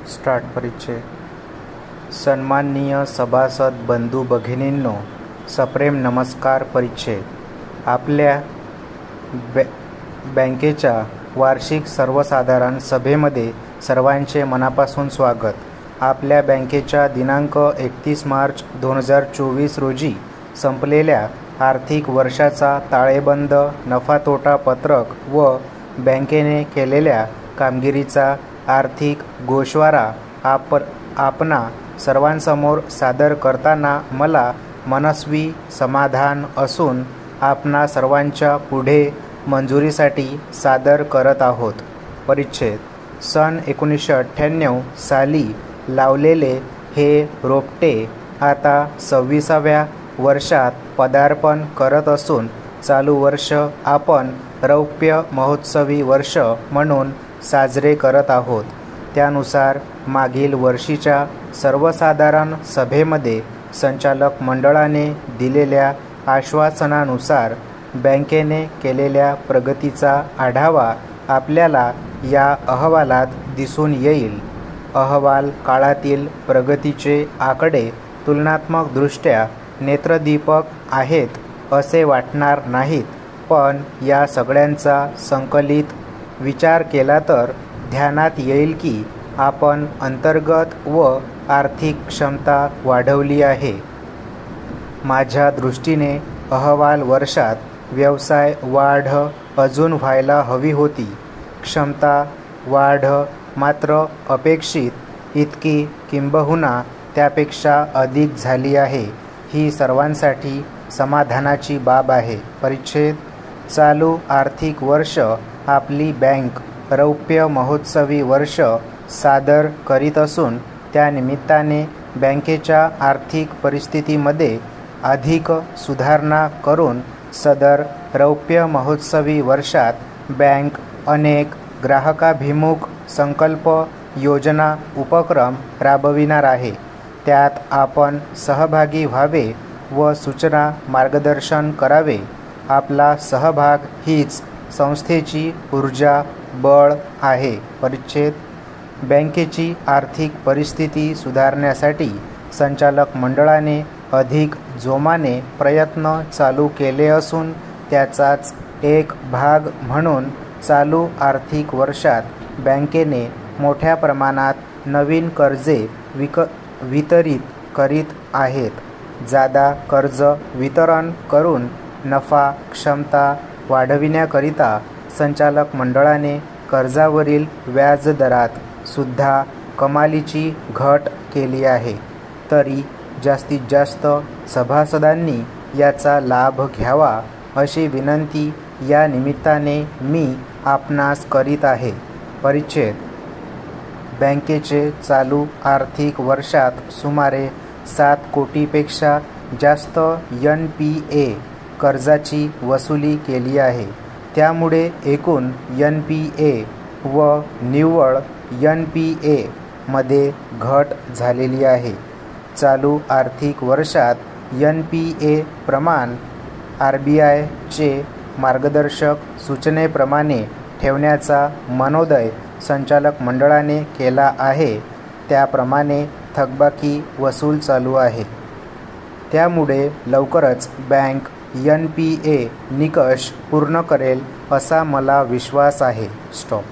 Start परिचय. सन्माननीय सभासद बंधू भगिनींनो, सप्रेम नमस्कार. परिचय. आपल्या बँकेच्या वार्षिक सर्वसाधारण सभेमध्ये सर्वांचे मनापासून स्वागत. आपल्या बँकेच्या दिनांक 31 मार्च 2024 रोजी संपलेल्या आर्थिक वर्षाचा ताळेबंद, नफा-तोटा पत्रक व बँकेने केलेल्या कामगिरीचा आर्थिक गोषवारा आपणा सर्वांसमोर सादर करताना मला मनस्वी समाधान असून आपणा सर्वांच्या पुढे मंजुरीसाठी सादर करत आहोत. परिच्छेद. सन 1998 साली लावलेले हे रोपटे आता 26व्या वर्षात पदार्पण करत असून चालू वर्ष आपण रौप्य महोत्सवी वर्ष म्हणून साजरे करत आहोत. त्यानुसार मागील वर्षीच्या सर्वसाधारण सभेमध्ये संचालक मंडळाने दिलेल्या आश्वासनानुसार बँकेने केलेल्या प्रगतीचा आढावा आपल्याला या अहवालात दिसून येईल. अहवाल काळातील प्रगतीचे आकडे तुलनात्मकदृष्ट्या नेत्रदीपक आहेत असे वाटणार नाहीत, पण या सगळ्यांचा संकलित विचार केला तर ध्यानात येईल की आपण अंतर्गत व आर्थिक क्षमता वाढवली आहे. माझ्या दृष्टीने अहवाल वर्षात व्यवसाय वाढ अजून व्हायला हवी होती. क्षमता वाढ मात्र अपेक्षित इतकी किंबहुना त्यापेक्षा अधिक झाली आहे. ही सर्वांसाठी समाधानाची बाब आहे. परिच्छेद. चालू आर्थिक वर्ष आपली बँक रौप्य महोत्सवी वर्ष सादर करीत असून त्या निमित्ताने बँकेच्या आर्थिक परिस्थितीमध्ये अधिक सुधारणा करून सदर रौप्य महोत्सवी वर्षात बँक अनेक ग्राहकाभिमुख संकल्प, योजना, उपक्रम राबविणार आहे. त्यात आपण सहभागी व्हावे व सूचना, मार्गदर्शन करावे. आपला सहभाग हीच संस्थेची ऊर्जा, बळ आहे. परिच्छेद. बँकेची आर्थिक परिस्थिती सुधारण्यासाठी संचालक मंडळाने अधिक जोमाने प्रयत्न चालू केले असून त्याचाच एक भाग म्हणून चालू आर्थिक वर्षात बँकेने मोठ्या प्रमाणात नवीन कर्जे वितरित करीत आहेत. जादा कर्ज वितरण करून नफा क्षमता वाढविण्याकरिता संचालक मंडळाने कर्जावरील व्याजदरात सुद्धा कमालीची घट केली आहे. तरी जास्तीत जास्त सभासदांनी याचा लाभ घ्यावा अशी विनंती या निमित्ताने मी आपणास करीत आहे. परिच्छेद. बँकेचे चालू आर्थिक वर्षात सुमारे 7 कोटीपेक्षा जास्त NPA कर्जाची वसुली केली आहे. त्यामुळे एकूण NPA व निव्वळ NPA मध्ये घट झालेली आहे. चालू आर्थिक वर्षात NPA प्रमाण RBI चे मार्गदर्शक सूचनेप्रमाणे ठेवण्याचा मनोदय संचालक मंडळाने केला आहे. त्याप्रमाणे थकबाकी वसूल चालू आहे. त्यामुळे लवकरच बँक NPA निकष पूर्ण करेल असा मला विश्वास आहे. स्टॉप.